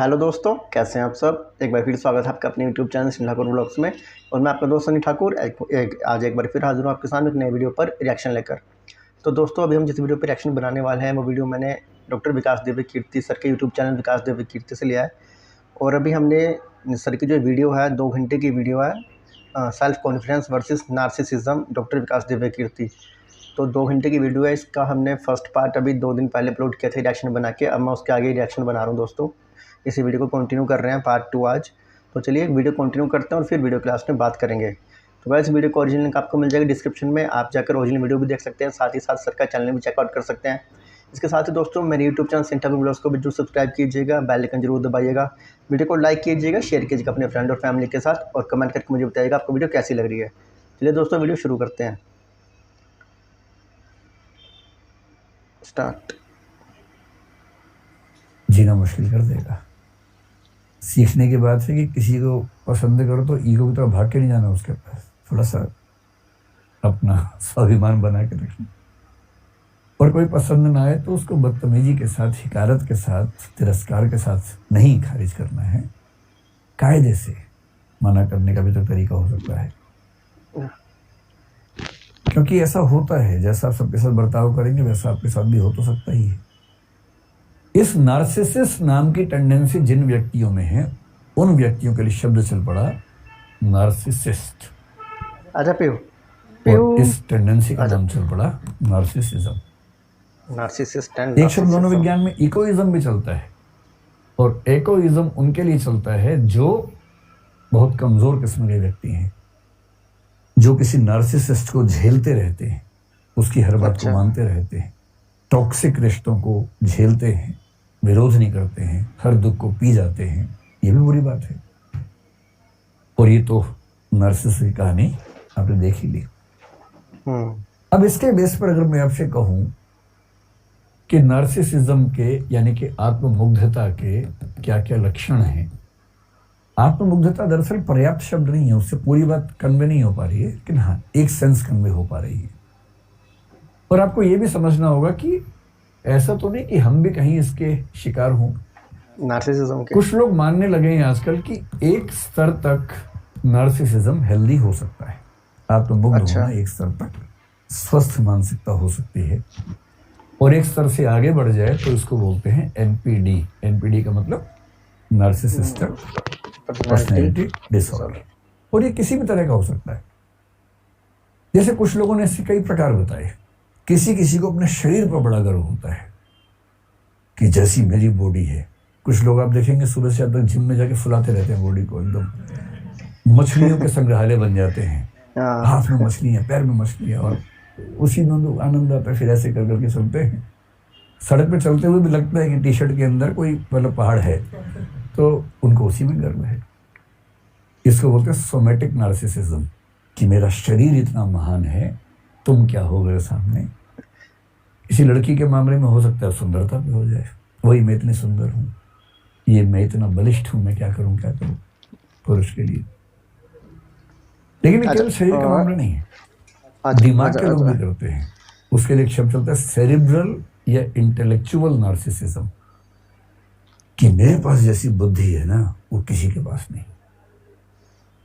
Hello दोस्तों, कैसे हैं आप सब। एक बार फिर स्वागत है आपका अपने YouTube channel Sunny Thakur blogs में। और मैं आपका दोस्त सनी ठाकुर आज एक बार फिर हाजिर हूँ आपके सामने एक नए वीडियो पर रिएक्शन लेकर। तो दोस्तों, अभी हम जिस वीडियो पर रिएक्शन बनाने वाले हैं वो वीडियो मैंने डॉक्टर विकास दिव्य कीर्ति सर के यूट्यूब चैनल विकास दिव्य कीर्ति से लिया है। और अभी हमने सर की जो वीडियो है 2 घंटे की वीडियो है, self confidence versus narcissism doctor Vikas Divyakirti. तो 2 घंटे की वीडियो है। इसका हमने फर्स्ट पार्ट अभी 2 दिन पहले अपलोड किया था रिएक्शन बना के। अब मैं उसके आगे रिएक्शन बना रहा हूँ दोस्तों। इसी वीडियो को कंटिन्यू कर रहे हैं पार्ट 2 आज। तो चलिए वीडियो कंटिन्यू करते हैं और फिर वीडियो क्लास में बात करेंगे। तो वैसे वीडियो का ओरिजिनल लिंक आपको मिल जाएगा डिस्क्रिप्शन में, आप जाकर ओरिजिनल वीडियो भी देख सकते हैं, साथ ही साथ सर का चैनल भी चेकआउट कर सकते हैं। इसके साथ ही दोस्तों मेरे YouTube channel Sunny Thakur blogs को भी जरूर सब्सक्राइब कीजिएगा, बेल आइकन जरूर दबाइएगा, वीडियो को लाइक कीजिएगा, शेयर कीजिएगा अपने फ्रेंड और फैमिली के साथ, और कमेंट करके मुझे बताइएगा आपको वीडियो कैसी लग रही है। चलिए दोस्तों वीडियो शुरू करते हैं। स्टार्ट। जीना मुश्किल कर देगा। सीखने के बाद से कि किसी को पसंद करो तो ईगो की तरफ भाग के नहीं जाना, उसके पास थोड़ा सा अपना स्वाभिमान बना के रखना। और कोई पसंद ना आए तो उसको बदतमीजी के साथ, हिकारत के साथ, तिरस्कार के साथ नहीं खारिज करना है। कायदे से मना करने का भी तो तरीका हो सकता है, क्योंकि ऐसा होता है जैसा आप सबके साथ बर्ताव करेंगे वैसा आपके साथ भी हो तो सकता ही है। इस नार्सिसिस्ट नाम की टेंडेंसी जिन व्यक्तियों में है उन व्यक्तियों के लिए शब्द चल पड़ा नार्सिसिस्ट। अच्छा और इस टेंडेंसी का नाम चल पड़ा नार्सिसिज्म। नार्सिसिस्ट एंड एक शब्द मनोविज्ञान में इकोइज्म भी चलता है, और इकोइज्म उनके लिए चलता है जो बहुत कमजोर किस्म के व्यक्ति हैं, जो किसी नार्सिसिस्ट को झेलते रहते हैं, उसकी हर बात को मानते रहते हैं, टॉक्सिक रिश्तों को झेलते हैं, विरोध नहीं करते हैं, हर दुख को पी जाते हैं। ये भी बुरी बात है। और ये तो नार्सिसिस्ट की कहानी आपने देख ही ली। अब इसके बेस पर अगर मैं आपसे कहूं कि नार्सिसिज्म के यानी कि आत्ममुग्धता के क्या क्या लक्षण हैं। आत्ममुग्धता दरअसल पर्याप्त शब्द नहीं है, उससे पूरी बात कन्वे नहीं हो पा रही है, लेकिन हाँ एक सेंस कन्वे हो पा रही है। और आपको ये भी समझना होगा कि ऐसा तो नहीं कि हम भी कहीं इसके शिकार हों नार्सिसिज्म के। कुछ लोग मानने लगे हैं आजकल कि एक स्तर तक नार्सिसिज्म हेल्दी हो सकता है, आत्ममुग्ध होना एक स्तर तक स्वस्थ मानसिकता हो सकती है, और एक स्तर से आगे बढ़ जाए तो इसको बोलते हैं एनपीडी। एनपीडी का मतलब नार्सिसिस्टिक पर्सनैलिटी डिसऑर्डर। और ये किसी भी तरह का हो सकता है। जैसे कुछ लोगों ने इसके कई प्रकार बताए। किसी किसी को अपने शरीर पर बड़ा गर्व होता है कि जैसी मेरी बॉडी है। कुछ लोग आप देखेंगे सुबह से अब तक जिम में जाके फुलाते रहते हैं बॉडी को, एकदम मछलियों के संग्रहालय बन जाते हैं। हाथ में मछली है, पैर में मछली है, और उसी में आनंद आता है। फिर ऐसे कर करके चलते हैं। सड़क पे चलते हुए भी लगता है कि टी शर्ट के अंदर कोई मतलब पहाड़ है, तो उनको उसी में गर्व है। इसको बोलते हैं सोमैटिक नार्सिसिज्म, कि मेरा शरीर इतना महान है, तुम क्या हो गए सामने। किसी लड़की के मामले में हो सकता है सुंदरता पे हो जाए, वही मैं इतनी सुंदर हूँ, ये मैं इतना बलिष्ठ हूँ, मैं क्या करूँ पुरुष के लिए। लेकिन ये केवल शरीर का मामला नहीं है, दिमाग के लोग भी करते हैं। उसके लिए एक शब्द चलता है सेरिब्रल या इंटेलेक्चुअल नार्सिसिज्म, कि मेरे पास जैसी बुद्धि है ना वो किसी के पास नहीं,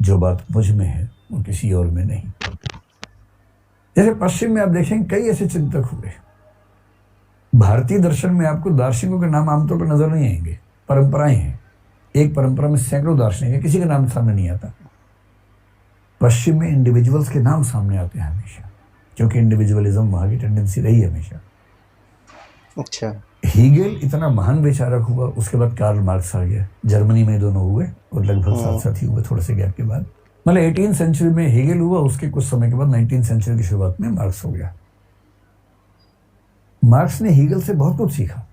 जो बात मुझ में है वो किसी और में नहीं। जैसे पश्चिम में आप देखेंगे कई ऐसे चिंतक हुए। भारतीय दर्शन में आपको दार्शनिकों के नाम आमतौर पर नजर नहीं आएंगे, परंपराएं हैं। एक परंपरा में सैकड़ों दार्शनिक है, किसी का नाम सामने नहीं आता। पश्चिम में इंडिविजुअल्स के नाम सामने आते हैं हमेशा, क्योंकि इंडिविजुअलिज्म वहां की टेंडेंसी रही हमेशा। अच्छा। हीगेल इतना महान विचारक हुआ, उसके बाद कार्ल मार्क्स आ गया। जर्मनी में दोनों हुए और लगभग साथ साथ ही हुए, थोड़े से गैप के बाद। मतलब 18वीं सेंचुरी में हीगेल हुआ, उसके कुछ समय के बाद 19वीं सेंचुरी की शुरुआत में मार्क्स हो गया। मार्क्स ने हीगेल से बहुत कुछ सीखा,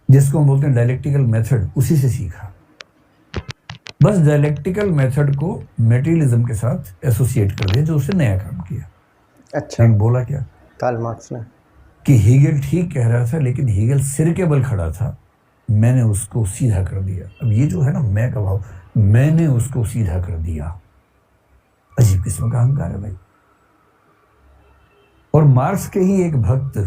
जिसको हम बोलते हैं डायलेक्टिकल मेथड, उसी से सीखा। बस डायलेक्टिकल मेथड को मटेरियलिज्म के साथ एसोसिएट कर दिया, जो उसने नया काम किया। अच्छा। बोला क्या कार्ल मार्क्स ने कि हीगेल ठीक कह रहा था, लेकिन हीगेल सिर के बल खड़ा था, मैंने उसको सीधा कर दिया। अब ये जो है ना मैं का भाव, मैंने उसको सीधा कर दिया, अजीब किस्म का अहंकार है भाई। और मार्क्स के ही एक भक्त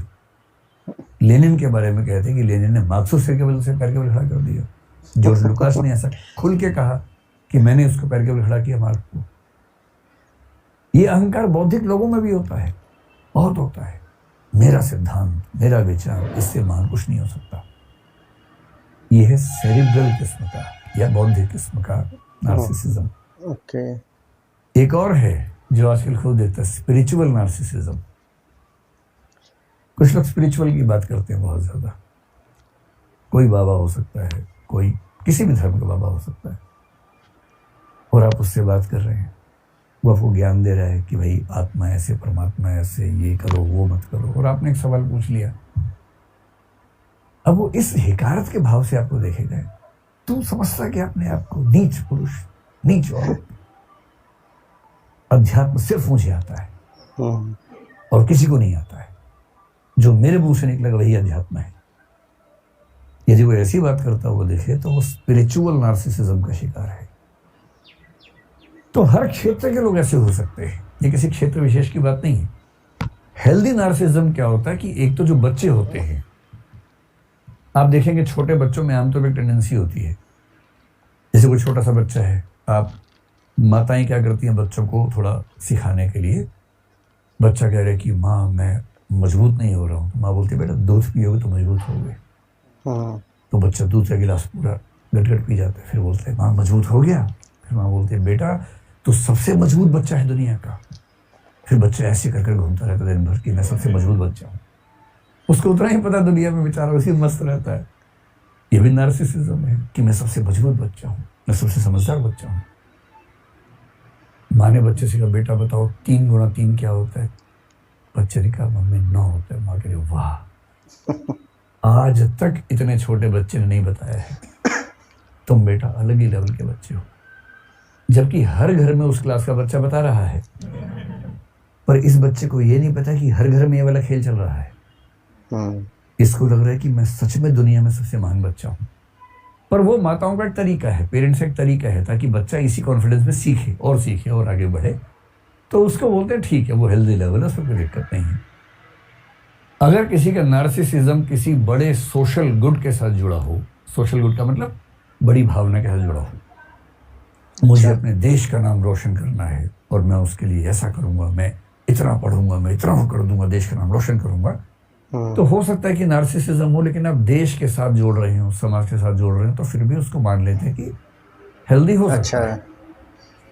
लेनिन के बारे में कहते हैं कि लेनिन ने मार्क्सों से केवल उसे पैर के बल खड़ा कर दिया। जॉर्ज लुकास ने ऐसा खुल के कहा कि मैंने उसको पैर के बल खड़ा किया मार्क्स को। ये अहंकार बौद्धिक लोगों में भी होता है, बहुत होता है। मेरा सिद्धांत, मेरा विचार, इससे महान कुछ नहीं हो सकता। ये है सेरिब्रल किस्म का या बौद्धिक किस्म का नार्सिसिज्म। ओके। एक और है जो आजकल खूब देखता है, स्पिरिचुअल नार्सिसिज्म। कुछ लोग स्पिरिचुअल की बात करते हैं बहुत ज्यादा। कोई बाबा हो सकता है, कोई किसी भी धर्म का बाबा हो सकता है, और आप उससे बात कर रहे हैं, वो आपको ज्ञान दे रहा है कि भाई आत्मा ऐसे, परमात्मा ऐसे, ये करो वो मत करो, और आपने एक सवाल पूछ लिया। अब वो इस हिकारत के भाव से आपको देखेगा, तू समझता कि अपने आप को नीच पुरुष, नीच औरत, अध्यात्म सिर्फ मुझे आता है और किसी को नहीं आता है, जो मेरे मुंह से निकलेगा वही अध्यात्म है। यदि वो ऐसी बात करता हुआ देखे तो वो स्पिरिचुअल नार्सिसिज्म का शिकार है। तो हर क्षेत्र के लोग ऐसे हो सकते हैं, ये किसी क्षेत्र विशेष की बात नहीं है। हेल्दी नार्सिसिज्म क्या होता है कि एक तो जो बच्चे होते हैं, आप देखेंगे छोटे बच्चों में आमतौर पर टेंडेंसी होती है, जैसे कोई छोटा सा बच्चा है, आप माताएं क्या करती हैं बच्चों को थोड़ा सिखाने के लिए, बच्चा कह रहा है कि माँ मैं मजबूत नहीं हो रहा हूँ, तो माँ बोलती है बेटा दूध पियोगे तो मजबूत होगे। तो बच्चा दूध का गिलास पूरा गट पी जाता है, फिर बोलते हैं माँ मजबूत हो गया। फिर माँ बोलती है बेटा तू सबसे मजबूत बच्चा है दुनिया का। फिर बच्चा ऐसे कर घूमता रहता है दिन भर कि मैं सबसे मजबूत बच्चा हूँ। उसको उतना ही पता दुनिया में बेचारा उसी मस्त रहता है। ये भी नार्सिसिज्म है कि मैं सबसे मजबूत बच्चा हूँ, मैं सबसे समझदार बच्चा हूँ। माँ ने बच्चे से कहा बेटा बताओ 3 गुणा 3 क्या होता है? बच्चे ने कहा मम्मी 9 होता है। माँ कह रही वाह, आज तक इतने छोटे बच्चे ने नहीं बताया है, तुम बेटा अलग ही लेवल के बच्चे हो। जबकि हर घर में उस क्लास का बच्चा बता रहा है, पर इस बच्चे को ये नहीं पता कि हर घर में ये वाला खेल चल रहा है। इसको लग रहा है कि मैं सच में दुनिया में सबसे महान बच्चा हूँ। पर वो माताओं का एक तरीका है, पेरेंट्स का एक तरीका है, ताकि बच्चा इसी कॉन्फिडेंस में सीखे और आगे बढ़े। तो उसको बोलते हैं ठीक है वो हेल्दी लेवल है, उसमें कोई दिक्कत नहीं है। अगर किसी का नार्सिसिज्म किसी बड़े सोशल गुड के साथ जुड़ा हो, सोशल गुड का मतलब बड़ी भावना के साथ जुड़ा हो, मुझे अपने देश का नाम रोशन करना है और मैं उसके लिए ऐसा करूंगा, मैं इतना पढ़ूंगा, मैं इतना कर दूंगा, देश का नाम रोशन करूंगा, तो हो सकता है कि नार्सिसिज्म हो, लेकिन आप देश के साथ जोड़ रहे हो, समाज के साथ जोड़ रहे हो, तो फिर भी उसको मान लेते हैं कि हेल्दी हो सकता है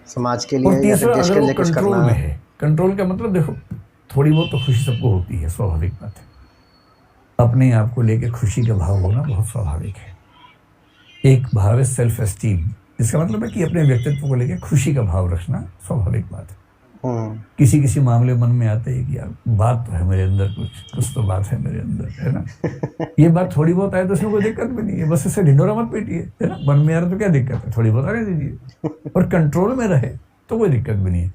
समाज के लिए। और तीसरा अगर वो कंट्रोल में है, कंट्रोल का मतलब देखो थोड़ी बहुत तो खुशी सबको होती है, स्वाभाविक बात है। अपने आप को लेके खुशी का भाव होना बहुत स्वाभाविक है। एक भाव है सेल्फ एस्टीम, इसका मतलब है कि अपने व्यक्तित्व को लेके खुशी का भाव रखना स्वाभाविक बात है। किसी किसी मामले मन में आते हैं कि यार बात तो है मेरे अंदर, कुछ तो बात है मेरे अंदर, है ना। ये बात थोड़ी बहुत आए तो उसमें कोई दिक्कत भी नहीं है, बस इससे ढिंढोरा मत पीटिए, है ना। मन में आ रहा तो क्या दिक्कत है, थोड़ी बहुत आने दीजिए और कंट्रोल में रहे तो कोई दिक्कत भी नहीं है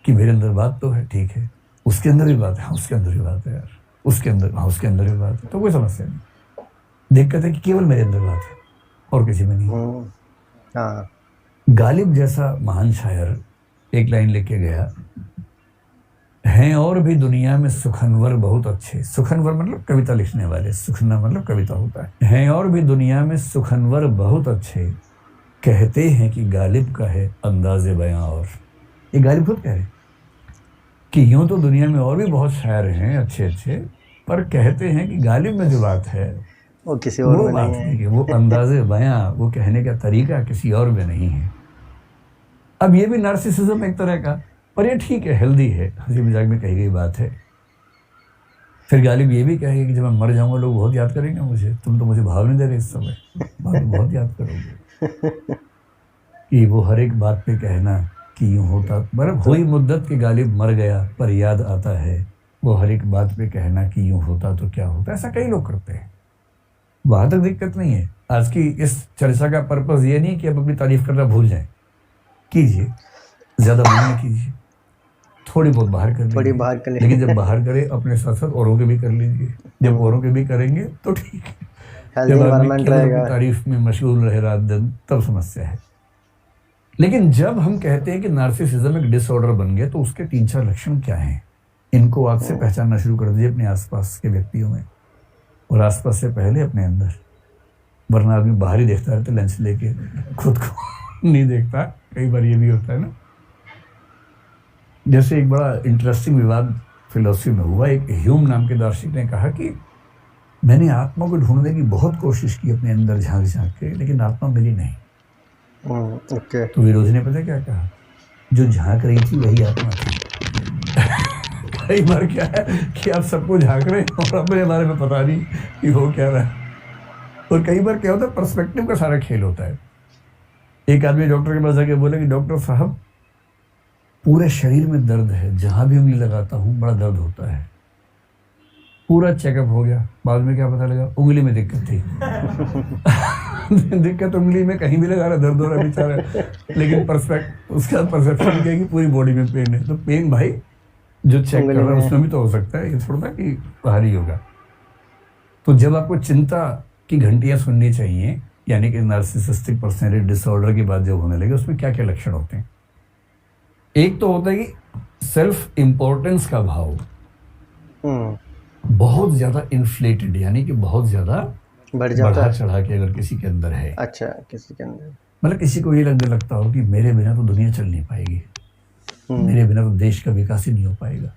कि मेरे अंदर बात तो है, ठीक है, उसके अंदर भी बात है, हाँ उसके अंदर भी बात है यार, उसके अंदर, हाँ उसके अंदर भी बात है, तो कोई समस्या नहीं। दिक्कत है कि केवल मेरे अंदर बात है और किसी में नहीं। गालिब जैसा महान शायर एक लाइन लेके गया, हैं और भी दुनिया में सुखनवर बहुत अच्छे, सुखनवर मतलब कविता लिखने वाले, सुखना मतलब कविता होता है और भी दुनिया में सुखनवर बहुत अच्छे, कहते हैं कि गालिब का है अंदाज़े बयां। और ये गालिब खुद कह रहे कि यूं तो दुनिया में और भी बहुत शायर हैं अच्छे अच्छे, पर कहते हैं कि गालिब में जो बात है वो किसी और में बात नहीं है, वो अंदाज़े बयां, वो कहने का तरीका किसी और में नहीं है। अब ये भी नार्सिसिज्म एक तरह का, पर ये ठीक है, हेल्दी है, हंसी मजाक में कही गई बात है। फिर गालिब ये भी कहेगा कि जब मैं मर जाऊंगा लोग बहुत याद करेंगे मुझे, तुम तो मुझे भाव नहीं दे रहे इस समय, बहुत याद करोगे। कि वो हर एक बात पे कहना कि यूँ होता, मतलब हुई मुद्दत के गालिब मर गया पर याद आता है, वो हर एक बात पे कहना कि यूँ होता तो क्या होता। ऐसा कई लोग करते हैं, वहां तक दिक्कत नहीं है। आज की इस चर्चा का पर्पज ये नहीं कि आप अपनी तारीफ करना भूल जाएं, कीजिए, ज्यादा मन न कीजिए, थोड़ी बहुत बाहर कर लीजिए, लेकिन जब बाहर करें अपने साथ साथ औरों के भी कर लीजिए। जब औरों के भी करेंगे तो ठीक है, जब आदमी केवल तारीफ में मशगूल रहे रात दिन तब समस्या है। लेकिन जब हम कहते हैं कि नार्सिसिज्म एक डिसऑर्डर बन गया, तो उसके 3-4 लक्षण क्या हैं, इनको आज से पहचानना शुरू कर दीजिए अपने आसपास के व्यक्तियों में। और आसपास से पहले अपने अंदर, वरना आदमी बाहर ही देखता रहता लंच लेके, खुद को नहीं देखता। कई बार ये भी होता है ना। जैसे एक बड़ा इंटरेस्टिंग विवाद फिलोसफी में हुआ। एक ह्यूम नाम के दार्शनिक ने कहा कि मैंने आत्मा को ढूंढने की बहुत कोशिश की अपने अंदर झांक झांक के, लेकिन आत्मा मिली नहीं। ओके। तो विरोधी ने पता क्या कहा, जो झांक रही थी वही आत्मा थी। कई बार क्या है कि आप सबको झांक रहे हैं और अपने बारे में पता नहीं कि हो क्या रहा है। और कई बार क्या होता है, पर्सपेक्टिव का सारा खेल होता है। एक आदमी डॉक्टर के पास जाके बोले कि डॉक्टर साहब, पूरे शरीर में दर्द है, जहां भी उंगली लगाता हूं बड़ा दर्द होता है। पूरा चेकअप हो गया, बाद में क्या पता लगा, उंगली में दिक्कत थी। दिक्कत उंगली में, कहीं भी लगा रहा दर्द हो रहा बेचारा, लेकिन उसका परसेप्शन क्या है कि पूरी बॉडी में पेन है। तो पेन भाई जो चेक कर रहा है उसमें भी तो हो सकता है, ये थोड़ा ना कि बाहरी होगा। तो जब आपको चिंता की घंटियां सुननी चाहिए, यानी कि नार्सिसिस्टिक पर्सनैलिटी डिसऑर्डर की बात जब होने लगे, उसमें क्या क्या लक्षण होते हैं। एक तो होता है कि सेल्फ इम्पोर्टेंस का भाव बहुत ज्यादा इन्फ्लेटेड, यानी कि बहुत ज्यादा बढ़ा चढ़ा के अगर किसी के अंदर है। अच्छा, किसी के अंदर मतलब किसी को ये लगने लगता हो कि मेरे बिना तो दुनिया चल नहीं पाएगी, मेरे बिना तो देश का विकास ही नहीं हो पाएगा,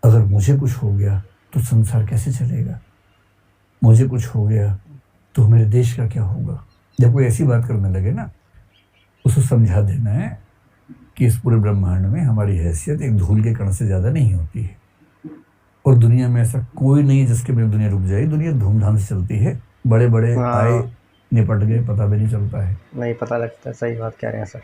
अगर मुझे कुछ हो गया तो संसार कैसे चलेगा, मुझे कुछ हो गया तो मेरे देश का क्या होगा। जब कोई ऐसी बात करने लगे ना, उसको समझा देना है कि इस पूरे ब्रह्मांड में हमारी हैसियत एक धूल के कण से ज़्यादा नहीं होती है, और दुनिया में ऐसा कोई नहीं है जिसके बिना दुनिया रुक जाए। दुनिया धूमधाम से चलती है, बड़े बड़े आए निपट गए, पता भी नहीं चलता है, नहीं पता लगता। सही बात कह रहे हैं सर।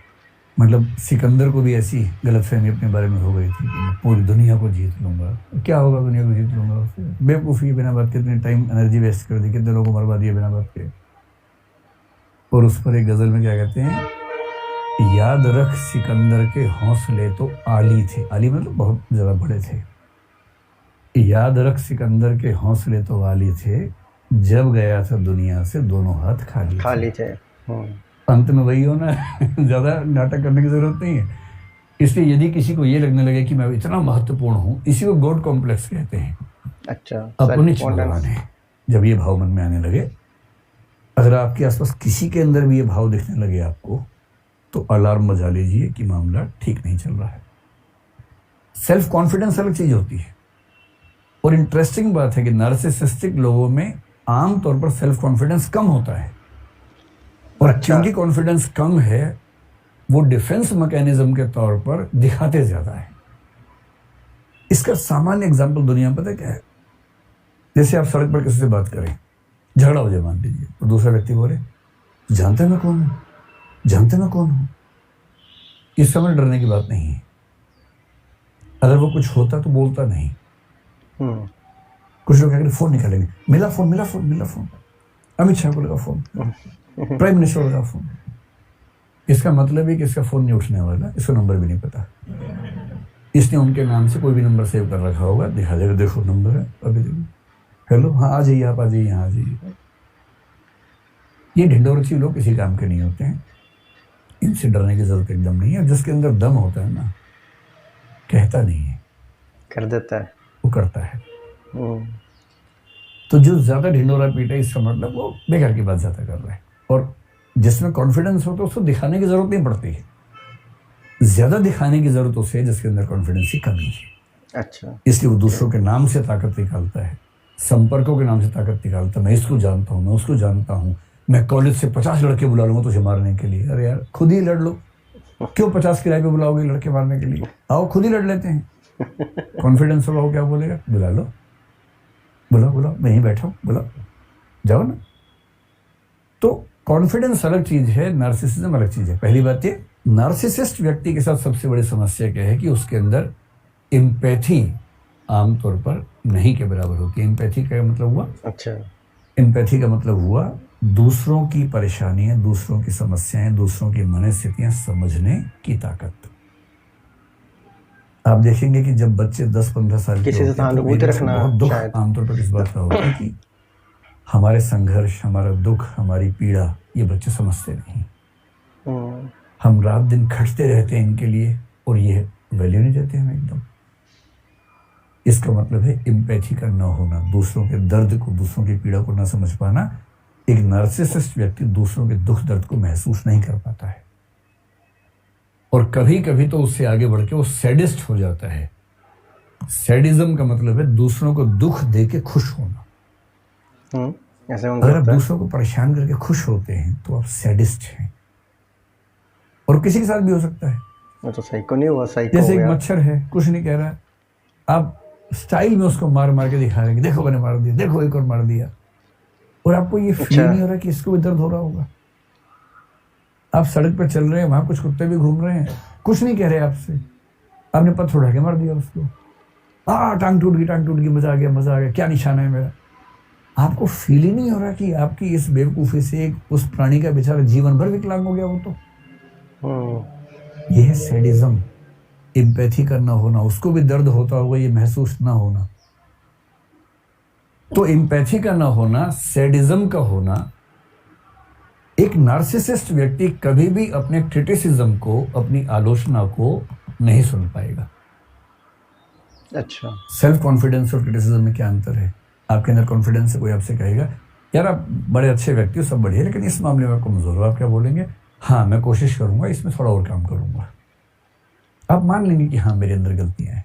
मतलब सिकंदर को भी ऐसी गलतफहमी अपने बारे में हो गई थी कि मैं पूरी दुनिया को जीत लूंगा। क्या होगा, दुनिया को जीत लूंगा, उससे बेवकूफ़ी बिना बात के इतने टाइम एनर्जी वेस्ट कर दी, कितने लोगों को मरवा दिया बिना बात के। और उस पर एक गजल में क्या कहते हैं, याद रख सिकंदर के हौसले तो आली थे, आली मतलब बहुत ज़्यादा बड़े थे। याद रख सिकंदर के हौसले तो आली थे, जब गया था दुनिया से दोनों हाथ खाली थे। अंत में वही होना है। ज़्यादा नाटक करने की जरूरत नहीं है। इसलिए यदि किसी को ये लगने लगे कि मैं इतना महत्वपूर्ण हूँ, इसी को गॉड कॉम्प्लेक्स कहते हैं। अच्छा, अपने भगवान है। जब ये भाव मन में आने लगे, अगर आपके आसपास किसी के अंदर भी ये भाव दिखने लगे आपको, तो अलार्म बजा लीजिए कि मामला ठीक नहीं चल रहा है। सेल्फ कॉन्फिडेंस अलग चीज होती है। और इंटरेस्टिंग बात है कि नार्सिसिस्टिक लोगों में आमतौर पर सेल्फ कॉन्फिडेंस कम होता है, और क्योंकि कॉन्फिडेंस कम है, वो डिफेंस मैकेनिज्म के तौर पर दिखाते ज्यादा है। इसका सामान्य एग्जाम्पल दुनिया में पता क्या है, जैसे आप सड़क पर किसी से बात करें, झगड़ा हो जाए मान लीजिए, तो दूसरा व्यक्ति बोले जानते मैं कौन हूं, जानते मैं कौन हूं। इस समय डरने की बात नहीं है। अगर वो कुछ होता तो बोलता नहीं। कुछ लोग क्या करें, फोन निकालेंगे, मिला फोन, अमित शाह को लगा फोन, प्राइम मिनिस्टर को लगा फोन। इसका मतलब है कि इसका फोन नहीं उठने वाला, इसका नंबर भी नहीं पता। इसने उनके नाम से कोई भी नंबर सेव कर रखा होगा, दिखा देगा, देखो नंबर है, अभी देखो, हेलो, हाँ आ जाइए, आप आ जाइए, यहाँ आ जाइए। ये ढिंडोरची लोग किसी काम के नहीं होते हैं, इनसे डरने की जरूरत एकदम नहीं है। जिसके अंदर दम होता है ना, कहता नहीं है, कर देता है, वो करता है। तो जो ज्यादा ढिंडोरा पीटा, इसका मतलब वो बेकार की बात ज्यादा कर रहा है। और जिसमें कॉन्फिडेंस हो तो उसको दिखाने की जरूरत नहीं पड़ती है। ज्यादा दिखाने की जरूरत उसे है जिसके अंदर कॉन्फिडेंस की कमी है। अच्छा, इसलिए वो दूसरों के नाम से ताकत निकालता है, संपर्कों के नाम से ताकत निकालता है। मैं इसको जानता हूँ, मैं उसको जानता हूँ, मैं कॉलेज से 50 लड़के बुला लूंगा तुझे मारने के लिए। अरे यार, खुद ही लड़ लो, क्यों 50 किराए पे बुलाओगे लड़के मारने के लिए? आओ खुद ही लड़ लेते हैं। कॉन्फिडेंस होगा, वो क्या बोलेगा, बुला लो, बुलाओ, मैं यहीं बैठा हूँ, बुलाओ, जाओ ना। तो कॉन्फिडेंस अलग चीज है, नार्सिसिज्म अलग चीज है। पहली बात ये, नार्सिसिस्ट व्यक्ति के साथ सबसे बड़ी समस्या क्या है कि उसके अंदर एम्पैथी आमतौर पर नहीं के बराबर होती है। एम्पैथी का मतलब हुआ, अच्छा, एम्पैथी का मतलब हुआ दूसरों की परेशानियां, दूसरों की समस्याएं, दूसरों की मनस्थितियां समझने की ताकत। आप देखेंगे कि जब बच्चे 10-15 साल के होते हैं तो बहुत दुख आमतौर पर इस बात का होता है कि हमारे संघर्ष, हमारा दुख, हमारी पीड़ा ये बच्चे समझते नहीं। हम रात दिन खटते रहते हैं इनके लिए, और ये वैल्यू नहीं देते हमें एकदम। इसका मतलब है एम्पैथी का न होना, दूसरों के दर्द को, दूसरों की पीड़ा को न समझ पाना। एक नार्सिसिस्ट व्यक्ति दूसरों के दुख दर्द को महसूस नहीं कर पाता है, और कभी कभी तो उससे आगे बढ़ के वो सैडिस्ट हो जाता है। सैडिज्म का मतलब है दूसरों को दुख दे के खुश होना। ऐसे अगर आप दूसरों को परेशान करके खुश होते हैं तो आप सैडिस्ट हैं, और किसी के साथ भी हो सकता है। वो तो साइको नहीं हुआ, साइको जैसे हो एक गया। मच्छर है, कुछ नहीं कह रहा, आप स्टाइल में उसको मार मार के दिखा रहे हैं, देखो मैंने मार दिया, देखो एक और मार दिया, और आपको ये फील नहीं हो रहा कि इसको भी दर्द हो रहा होगा। आप सड़क पर चल रहे हैं, वहां कुछ कुत्ते भी घूम रहे हैं, कुछ नहीं कह रहे आपसे, आपने पत्थर उठा के मार दिया उसको, टांग टूट गई, मजा आ गया, क्या निशाना है मेरा। आपको फील ही नहीं हो रहा कि आपकी इस बेवकूफी से एक उस प्राणी का बेचारा जीवन भर विकलांग हो गया वो तो। यह है सैडिज्म, एम्पैथी करना होना, उसको भी दर्द होता होगा ये महसूस ना होना। तो एम्पैथी का ना होना, सैडिज्म का होना। एक नार्सिसिस्ट व्यक्ति कभी भी अपने क्रिटिसिज्म को, अपनी आलोचना को नहीं सुन पाएगा। अच्छा, सेल्फ कॉन्फिडेंस और क्रिटिसिज्म में क्या अंतर है? आपके अंदर कॉन्फिडेंस है, कोई आपसे कहेगा यार आप बड़े अच्छे व्यक्ति हो, सब बढ़िया, लेकिन इस मामले में कमजोर हो, आप क्या बोलेंगे? हाँ मैं कोशिश करूंगा, इसमें थोड़ा और काम करूंगा। आप मान लेंगे कि हाँ मेरे अंदर गलतियां हैं,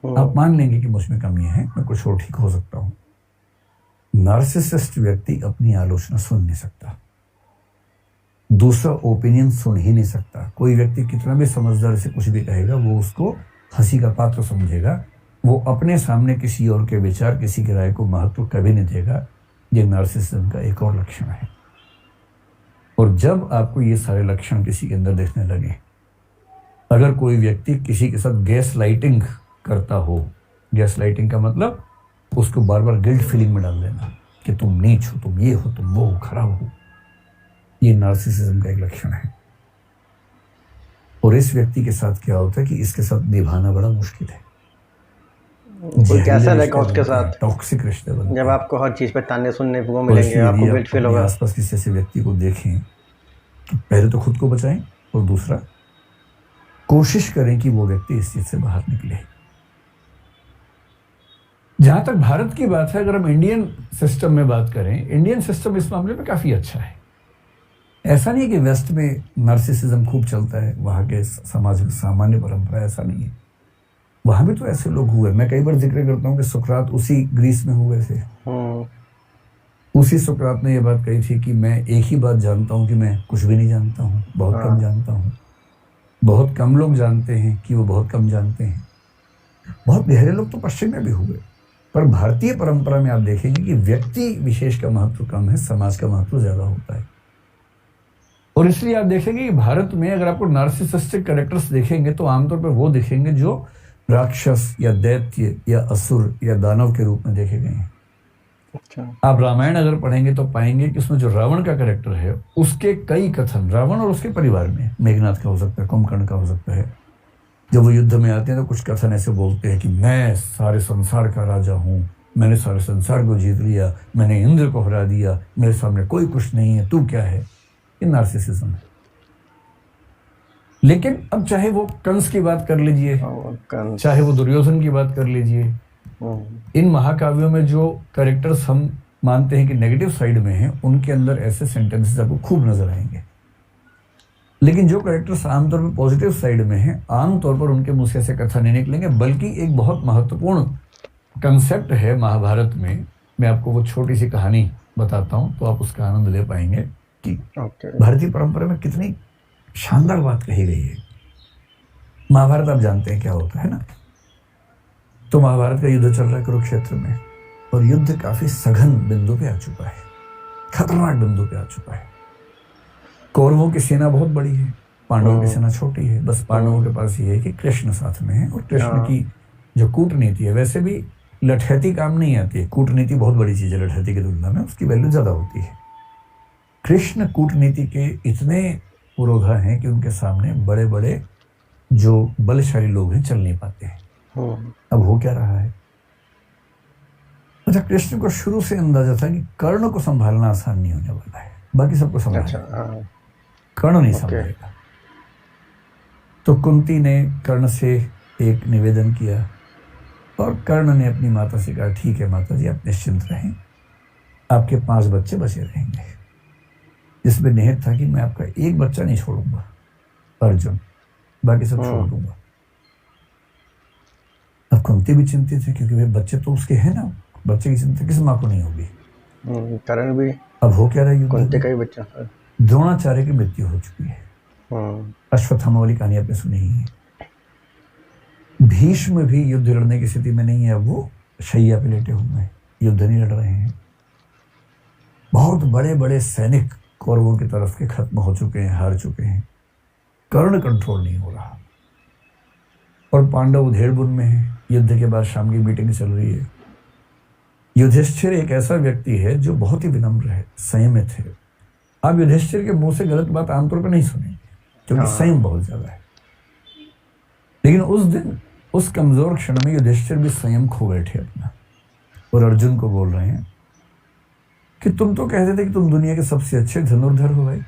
आप मान लेंगे कि मुझ में कमियां हैं, मैं कुछ और ठीक हो सकता हूं। नार्सिसिस्ट व्यक्ति अपनी आलोचना सुन नहीं सकता, दूसरा ओपिनियन सुन ही नहीं सकता। कोई व्यक्ति कितना भी समझदार से कुछ भी कहेगा, वो उसको हंसी का पात्र समझेगा, वो अपने सामने किसी और के विचार, किसी की राय को महत्व कभी नहीं देगा। ये नार्सिसिज्म का एक और लक्षण है। और जब आपको ये सारे लक्षण किसी के अंदर दिखने लगे, अगर कोई व्यक्ति किसी के साथ गैस लाइटिंग करता हो, गैस लाइटिंग का मतलब उसको बार बार गिल्ट फीलिंग में डाल देना कि तुम नीच हो, तुम ये हो, तुम वो हो, खराब हो, ये नार्सिसिज्म का एक लक्षण है। और इस व्यक्ति के साथ क्या होता है कि इसके साथ निभाना बड़ा मुश्किल है। कैसा रहेगा उसके साथ? टॉक्सिक रिश्ते बनते हैं। जब आपको हर चीज पे ताने सुनने को मिलेंगे, आपको गिल्ट फील होगा। आसपास किसी ऐसे व्यक्ति को देखें तो पहले तो खुद को बचाएं, और दूसरा कोशिश करें कि वो व्यक्ति इस चीज से बाहर निकले। जहां तक भारत की बात है, अगर हम इंडियन सिस्टम में बात करें, इंडियन सिस्टम इस मामले में काफी अच्छा है। ऐसा नहीं है कि वेस्ट में नार्सिसिज्म खूब चलता है, वहां के समाज में सामान्य परंपरा, ऐसा नहीं है। वहां भी तो ऐसे लोग हुए। मैं कई बार जिक्र करता हूँ कि सुकरात उसी ग्रीस में हुए थे। उसी सुकरात ने यह बात कही थी कि मैं एक ही बात जानता हूँ कि मैं कुछ भी नहीं जानता हूँ, बहुत कम जानता हूँ। बहुत कम लोग जानते हैं कि वो बहुत कम जानते हैं। बहुत गहरे लोग तो पश्चिम में भी हुए, पर भारतीय परंपरा में आप देखेंगे कि व्यक्ति विशेष का महत्व कम है, समाज का महत्व ज्यादा होता है। और इसलिए आप देखेंगे कि भारत में अगर आपको नार्सिसिस्टिक कैरेक्टर्स देखेंगे तो आमतौर पर वो दिखेंगे जो राक्षस या दैत्य या असुर या दानव के रूप में देखे गए हैं। अच्छा। आप रामायण अगर पढ़ेंगे तो पाएंगे कि उसमें जो रावण का कैरेक्टर है, उसके कई कथन, रावण और उसके परिवार में, मेघनाथ का हो सकता है, कुंभकर्ण का हो सकता है, जब वो युद्ध में आते हैं तो कुछ कथन ऐसे बोलते हैं कि मैं सारे संसार का राजा हूं, मैंने सारे संसार को जीत लिया, मैंने इंद्र को हरा दिया, मेरे सामने कोई कुछ नहीं है, तू क्या है। ये नार्सिसिज्म है। लेकिन अब चाहे वो कंस की बात कर लीजिए, चाहे वो दुर्योधन की बात कर लीजिए, इन महाकाव्यों में जो कैरेक्टर्स हम मानते हैं कि नेगेटिव साइड में हैं, उनके अंदर ऐसे सेंटेंसेस आपको खूब नजर आएंगे। लेकिन जो कैरेक्टर्स आमतौर पर पॉजिटिव साइड में हैं, आमतौर पर उनके मुंह से ऐसे कथा नहीं निकलेंगे। बल्कि एक बहुत महत्वपूर्ण कंसेप्ट है महाभारत में, मैं आपको वो छोटी सी कहानी बताता हूं तो आप उसका आनंद ले पाएंगे कि भारतीय परंपरा में कितनी शानदार बात कही गई है। महाभारत आप जानते हैं क्या होता है ना। तो महाभारत का युद्ध चल रहा है कुरुक्षेत्र में, और युद्ध काफी सघन बिंदु पे आ चुका है, खतरनाक बिंदु पे आ चुका है। कौरवों की सेना बहुत बड़ी है, पांडवों की सेना छोटी है। बस पांडवों के पास ये है कि कृष्ण साथ में है, और कृष्ण की जो कूटनीति है, वैसे भी लठैती काम नहीं आती है, कूटनीति बहुत बड़ी चीज है लठैती की तुलना में, उसकी वैल्यू ज्यादा होती है। कृष्ण कूटनीति के इतने पुरोधा हैं कि उनके सामने बड़े बड़े जो बलशाली लोग हैं चल नहीं पाते हैं। अब हो क्या रहा है? अच्छा, कृष्ण को शुरू से अंदाजा था कि कर्ण को संभालना आसान नहीं होने वाला है, बाकी सबको संभालना, कर्ण नहीं संभालेगा। तो कुंती ने कर्ण से एक निवेदन किया और कर्ण ने अपनी माता से कहा, ठीक है माता जी, आप निश्चिंत रहें, आपके 5 बच्चे बचे रहेंगे। जिसमें निहित था कि मैं आपका एक बच्चा नहीं छोड़ूंगा, अर्जुन, बाकी सब छोड़ दूंगा। अब कुंती भी चिंतित है, क्योंकि वे बच्चे तो उसके हैं ना, बच्चे की चिंता किस माँ को नहीं होगी। कर्ण भी, अब हो क्या रहा है, कुंती का ही बच्चा। द्रोणाचार्य की मृत्यु हो चुकी है। अश्वत्थामा वाली कहानी आपने सुनी ही है। भीष्म भी युद्ध लड़ने की स्थिति में नहीं है, अब वो शैया पे लेटे हुए हैं, युद्ध नहीं लड़ रहे हैं। बहुत बड़े बड़े सैनिक कौरवों की तरफ के खत्म हो चुके हैं, हार चुके हैं। कर्ण कंट्रोल नहीं हो रहा, और पांडव उधेड़बुन में है। युद्ध के बाद शाम की मीटिंग चल रही है। युधिष्ठिर एक ऐसा व्यक्ति है जो बहुत ही विनम्र है, संयमित है। आप युधिष्ठिर के मुंह से गलत बात आमतौर पर नहीं सुनेंगे, क्योंकि संयम बहुत ज्यादा है। लेकिन उस दिन, उस कमजोर क्षण में युधिष्ठिर भी संयम खो बैठे अपना, और अर्जुन को बोल रहे हैं कि तुम तो कहते थे कि तुम दुनिया के सबसे अच्छे धनुर्धर हो भाई,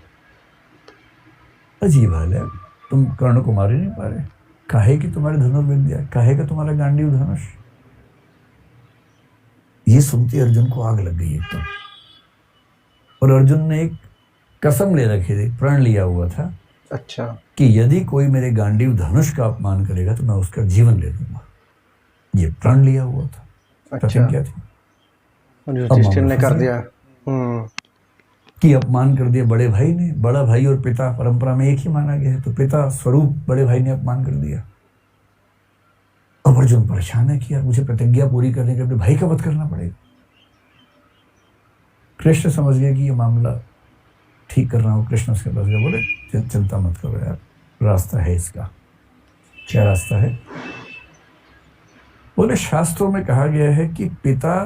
अजीब हाल है, तुम कर्ण को मार ही नहीं पा रहे। काहे की तुम्हारी धनुर्विद्या, काहे का तुम्हारा गांडीव धनुष। ये सुनते अर्जुन को आग लग गई एकदम, और अर्जुन ने एक कसम ले रखी थी, प्रण लिया हुआ था, अच्छा, कि यदि कोई मेरे गांडीव धनुष का अपमान करेगा तो मैं उसका जीवन ले लूंगा। ये प्रण लिया हुआ था। अच्छा, क्या थी, युधिष्ठिर ने कर दिया कि अपमान कर दिया बड़े भाई ने। बड़ा भाई और पिता परंपरा में एक ही माना गया है, तो पिता स्वरूप बड़े भाई ने अपमान कर दिया। अब अर्जुन परेशान है कि यार मुझे प्रतिज्ञा पूरी करने के अपने भाई का वध करना पड़ेगा। कृष्ण समझ गए कि ये मामला ठीक कर रहा हूँ। कृष्ण उसके पास गए, बोले चिंता मत करो यार, रास्ता है इसका। क्या रास्ता है? बोले शास्त्रों में कहा गया है कि पिता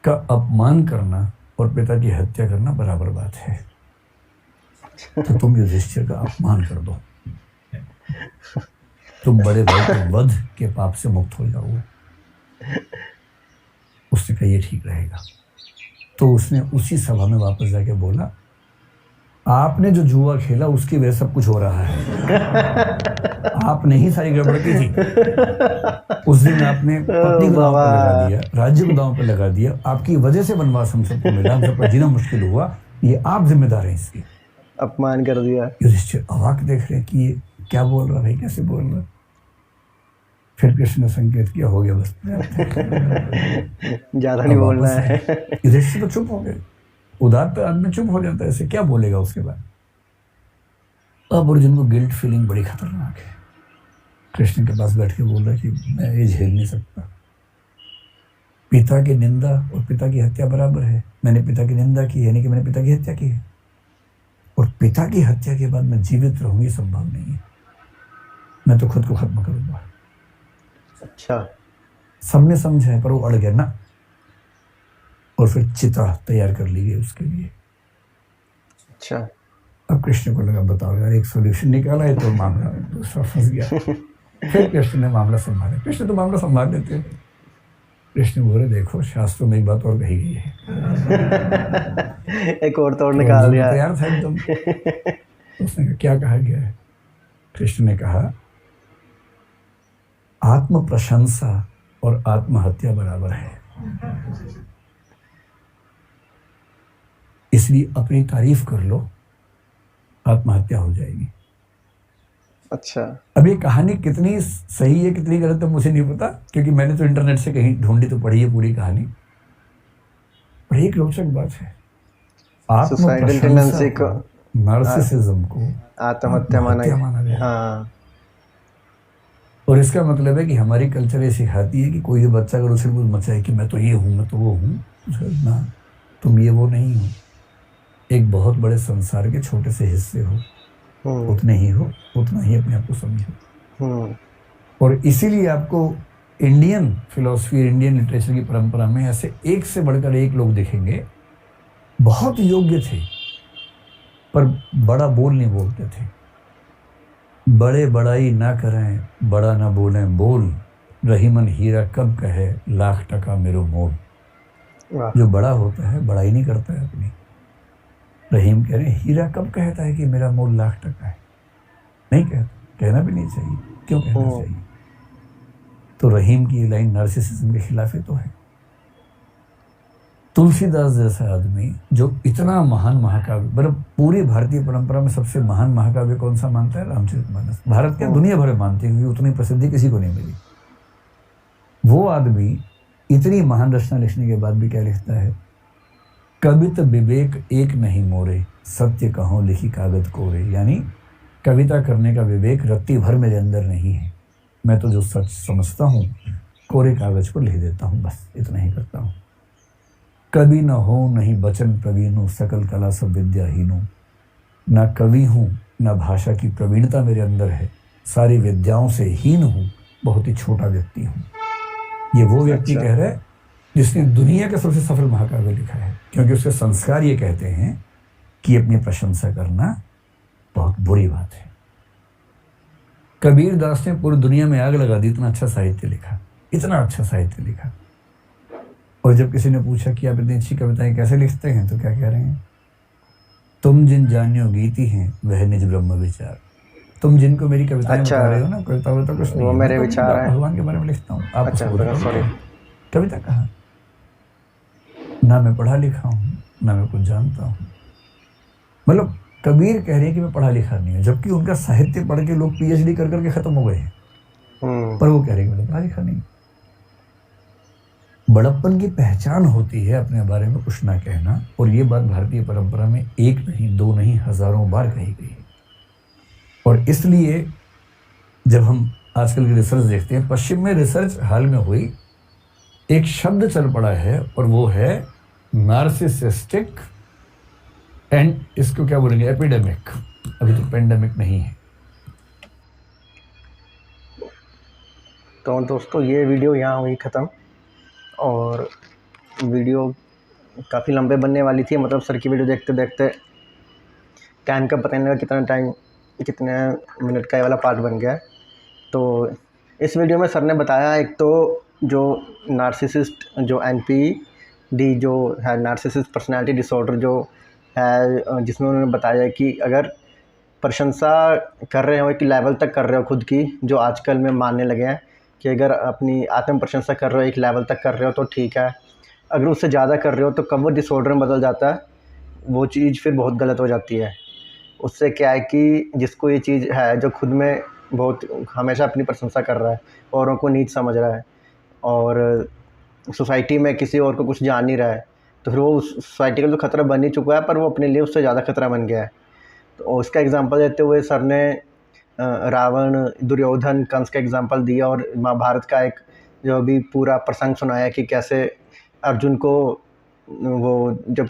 का अपमान करना और पिता की हत्या करना बराबर बात है, तो तुम युधिष्ठिर का अपमान कर दो, तुम बड़े भाई के वध के पाप से मुक्त हो जाओगे। उसने कहा ये ठीक रहेगा। तो उसने उसी सभा में वापस जाके बोला, आपने जो जुआ खेला उसकी वजह सब कुछ हो रहा है। आपने ही सारी गड़बड़ की थी। उस दिन आपने पत्नी को दांव पर लगा दिया, राज्य को दांव पर लगा दिया, आपकी वजह से वनवास हम सबको मिला, हम सबका जीना मुश्किल हुआ, ये आप जिम्मेदार हैं इसकी। अपमान कर दिया। युधिष्ठिर अवाक देख रहे कि ये क्या बोल रहा भाई, कैसे बोल रहा। फिर कृष्ण ने संकेत किया, हो गया बस, ज्यादा नहीं बोलना है। युधिष्ठिर तो चुप हो गए। उदार आदमी चुप हो जाता है, ऐसे क्या बोलेगा उसके बाद। अब अर्जुन को गिल्ट फीलिंग बड़ी खतरनाक है। कृष्ण के पास बैठ के बोल रहा है कि मैं ये झेल नहीं सकता। पिता की निंदा और पिता की हत्या बराबर है। मैंने पिता की निंदा की, यानी कि मैंने पिता की हत्या की है, और पिता की हत्या के बाद मैं जीवित रहूंगी, संभव नहीं है। मैं तो खुद को खत्म करूंगा। अच्छा, सबने समझा है, पर वो अड़ गया ना, और फिर चिता तैयार कर ली गई उसके लिए। अच्छा, अब कृष्ण को लगा बताओ यार, एक सोल्यूशन निकाला है तो मामला दूसरा फंस गया। फिर कृष्ण ने मामला संभाला। कृष्ण तो मामला संभाल लेते हैं। कृष्ण बोले देखो, शास्त्रों में एक बात और कही गई है। एक और तोड़ निकाल दिया। तैयार था एकदम। उसने कहा क्या कहा गया है? कृष्ण ने कहा आत्म प्रशंसा और आत्महत्या बराबर है, इसलिए अपनी तारीफ कर लो, आत्महत्या हो जाएगी। अच्छा, अब ये कहानी कितनी सही है कितनी गलत है मुझे नहीं पता, क्योंकि मैंने तो इंटरनेट से कहीं ढूंढी तो पढ़ी है पूरी कहानी। पर एक रोचक बात है, आत्मप्रशंसा को, नार्सिसिज्म को आत्महत्या माना गया। हाँ। और इसका मतलब है कि हमारी कल्चर ये सिखाती है कि कोई भी बच्चा अगर उसे कुछ मचाए कि मैं तो ये हूँ, मैं तो वो हूँ, ना तुम ये वो नहीं हो, एक बहुत बड़े संसार के छोटे से हिस्से हो, उतने ही हो, उतना ही अपने आप को समझो। और इसीलिए आपको इंडियन फिलॉसफी, इंडियन लिटरेचर की परंपरा में ऐसे एक से बढ़कर एक लोग दिखेंगे, बहुत योग्य थे पर बड़ा बोल नहीं बोलते थे। बड़े बड़ाई ना करें, बड़ा ना बोलें बोल, रहीमन हीरा कब कहे लाख टका मेरो मोल। जो बड़ा होता है बड़ाई नहीं करता है अपनी। रहीम कह रहे हीरा कब कहता है कि मेरा मोल लाख टका है, नहीं कहता, कहना भी नहीं चाहिए। क्यों कहना चाहिए? तो रहीम की ये लाइन नार्सिसिज्म के खिलाफ ही तो है। तुलसीदास जैसा आदमी जो इतना महान महाकाव्य, मतलब पूरी भारतीय परंपरा में सबसे महान महाकाव्य कौन सा मानता है? रामचरितमानस। भारत के दुनिया भर में मानते हैं, क्योंकि उतनी प्रसिद्धि किसी को नहीं मिली। वो आदमी इतनी महान रचना लिखने के बाद भी क्या लिखता है? कवित विवेक एक नहीं मोरे, सत्य कहो लिखी कागज कोरे। यानी कविता करने का विवेक रत्ती भर मेरे अंदर नहीं है, मैं तो जो सच समझता हूँ कोरे कागज पर लिख देता हूँ, बस इतना ही करता हूँ। कवि न हो नहीं बचन प्रवीणु, सकल कला सब विद्याहीनु। न कवि हूँ न भाषा की प्रवीणता मेरे अंदर है, सारी विद्याओं से हीन हूँ, बहुत ही छोटा व्यक्ति हूँ। ये वो व्यक्ति कह रहा है जिसने दुनिया का सबसे सफल महाकाव्य लिखा है, क्योंकि उसके संस्कार ये कहते हैं कि अपनी प्रशंसा करना बहुत बुरी बात है। कबीर दास ने पूरी दुनिया में आग लगा दी, इतना अच्छा साहित्य लिखा, इतना अच्छा साहित्य लिखा। और जब किसी ने पूछा कि आप इतनी अच्छी कविताएं कैसे लिखते हैं, तो क्या कह रहे हैं? तुम जिन जानियो गीति हैं वह निज ब्रह्म विचार। तुम जिनको मेरी कविताएं बता रहे हो ना, कविता कुछ नहीं, वो मेरे विचार है, भगवान के बारे में लिखता हूँ। आप सॉरी, कविता कहाँ? ना मैं पढ़ा लिखा हूँ ना मैं कुछ जानता हूँ। मतलब कबीर कह रहे हैं कि मैं पढ़ा लिखा नहीं हूँ, जबकि उनका साहित्य पढ़ के लोग पीएचडी कर करके खत्म हो गए हैं, पर वो कह रहे हैं कि मैं पढ़ा लिखा नहीं। बड़प्पन की पहचान होती है अपने बारे में कुछ ना कहना, और ये बात भारतीय परंपरा में एक नहीं दो नहीं हजारों बार कही गई है। और इसलिए जब हम आजकल की रिसर्च देखते हैं, पश्चिम में रिसर्च हाल में हुई, एक शब्द चल पड़ा है और वो है नार्सिसिस्टिक एंड इसको क्या बोलेंगे, एपिडेमिक। अभी तो पेंडेमिक नहीं है। तो दोस्तों ये वीडियो यहाँ हुई ख़त्म, और वीडियो काफ़ी लंबे बनने वाली थी। मतलब सर की वीडियो देखते देखते टाइम का पता नहीं लगा कितना टाइम, कितने मिनट का ये वाला पार्ट बन गया। तो इस वीडियो में सर ने बताया, एक तो जो नार्सिसिस्ट, जो NPD जो है, नार्सिसिस्ट पर्सनालिटी डिसऑर्डर जो है, जिसमें उन्होंने बताया कि अगर प्रशंसा कर रहे हो, एक लेवल तक कर रहे हो खुद की, जो आजकल में मानने लगे हैं कि अगर अपनी आत्म प्रशंसा कर रहे हो, एक लेवल तक कर रहे हो तो ठीक है, अगर उससे ज़्यादा कर रहे हो तो कब वो डिसऑर्डर में बदल जाता है, वो चीज़ फिर बहुत गलत हो जाती है। उससे क्या है कि जिसको ये चीज़ है, जो खुद में बहुत हमेशा अपनी प्रशंसा कर रहा है, औरों को नीच समझ रहा है, और सोसाइटी में किसी और को कुछ जान नहीं रहा है, तो फिर वो उस सोसाइटी का तो खतरा बन ही चुका है, पर वो अपने लिए उससे ज़्यादा खतरा बन गया है। तो उसका एग्जांपल देते हुए सर ने रावण, दुर्योधन, कंस का एग्जांपल दिया, और महाभारत का एक जो अभी पूरा प्रसंग सुनाया कि कैसे अर्जुन को वो जब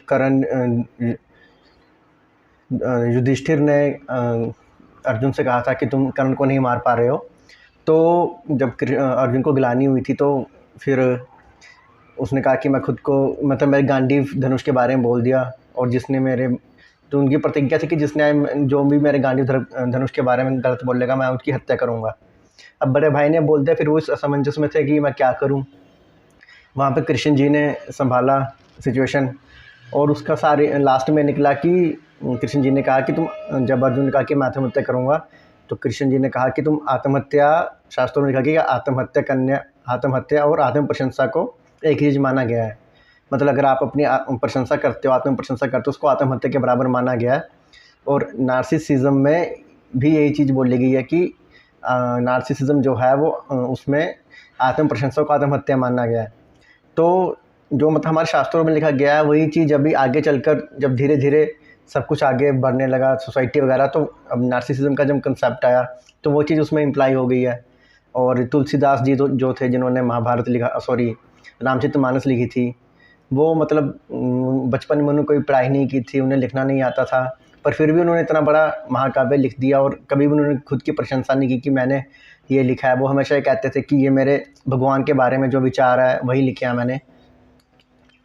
युधिष्ठिर ने अर्जुन से कहा था कि तुम कर्ण को नहीं मार पा रहे हो, तो जब अर्जुन को गिलानी हुई थी तो फिर उसने कहा कि मैं खुद को, मतलब मेरे गांडीव धनुष के बारे में बोल दिया, और जिसने मेरे, तो उनकी प्रतिज्ञा थी कि जिसने जो भी मेरे गांडीव धनुष के बारे में गलत बोलेगा मैं उसकी हत्या करूँगा। अब बड़े भाई ने बोल दिया, फिर वो इस असमंजस में थे कि मैं क्या करूँ। वहाँ पे कृष्ण जी ने संभाला सिचुएशन, और उसका सारे लास्ट में निकला कि कृष्ण जी ने कहा कि तुम, जब अर्जुन ने कहा कि मैं आत्महत्या करूँगा, तो कृष्ण जी ने कहा कि तुम आत्महत्या, शास्त्रों में लिखा कि आत्महत्या और आत्म प्रशंसा को एक चीज़ माना गया है। मतलब अगर आप अपनी प्रशंसा करते हो, आत्म प्रशंसा करते हो, उसको आत्महत्या के बराबर माना गया है। और नार्सिसिज्म में भी यही चीज़ बोली गई है कि नार्सिसिज्म जो है वो उसमें आत्म प्रशंसा को आत्महत्या माना गया है। तो जो मतलब हमारे शास्त्रों में लिखा गया है वही चीज़ अभी आगे चलकर जब धीरे धीरे सब कुछ आगे बढ़ने लगा, सोसाइटी वगैरह, तो अब नार्सिसिज्म का जब कंसेप्ट आया तो वो चीज़ उसमें इम्प्लाई हो गई है। और तुलसीदास जी जो थे, जिन्होंने महाभारत लिखा, सॉरी रामचरितमानस लिखी थी, वो मतलब बचपन में उन्होंने कोई पढ़ाई नहीं की थी, उन्हें लिखना नहीं आता था, पर फिर भी उन्होंने इतना बड़ा महाकाव्य लिख दिया, और कभी भी उन्होंने खुद की प्रशंसा नहीं की कि मैंने ये लिखा है। वो हमेशा ये कहते थे कि ये मेरे भगवान के बारे में जो विचार है वही लिखा है मैंने।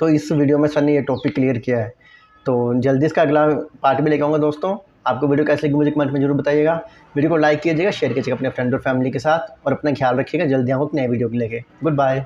तो इस वीडियो में सर ने ये टॉपिक क्लियर किया है। तो जल्दी इसका अगला पार्ट भी लेके आऊँगा। दोस्तों आपको वीडियो कैसे लगी मुझे कमेंट में जरूर बताइएगा। वीडियो को लाइक कीजिएगा, शेयर कीजिएगा अपने फ्रेंड और फैमिली के साथ, और अपना ख्याल रखिएगा। जल्दी आऊँगा एक नए वीडियो को लेके। Good bye.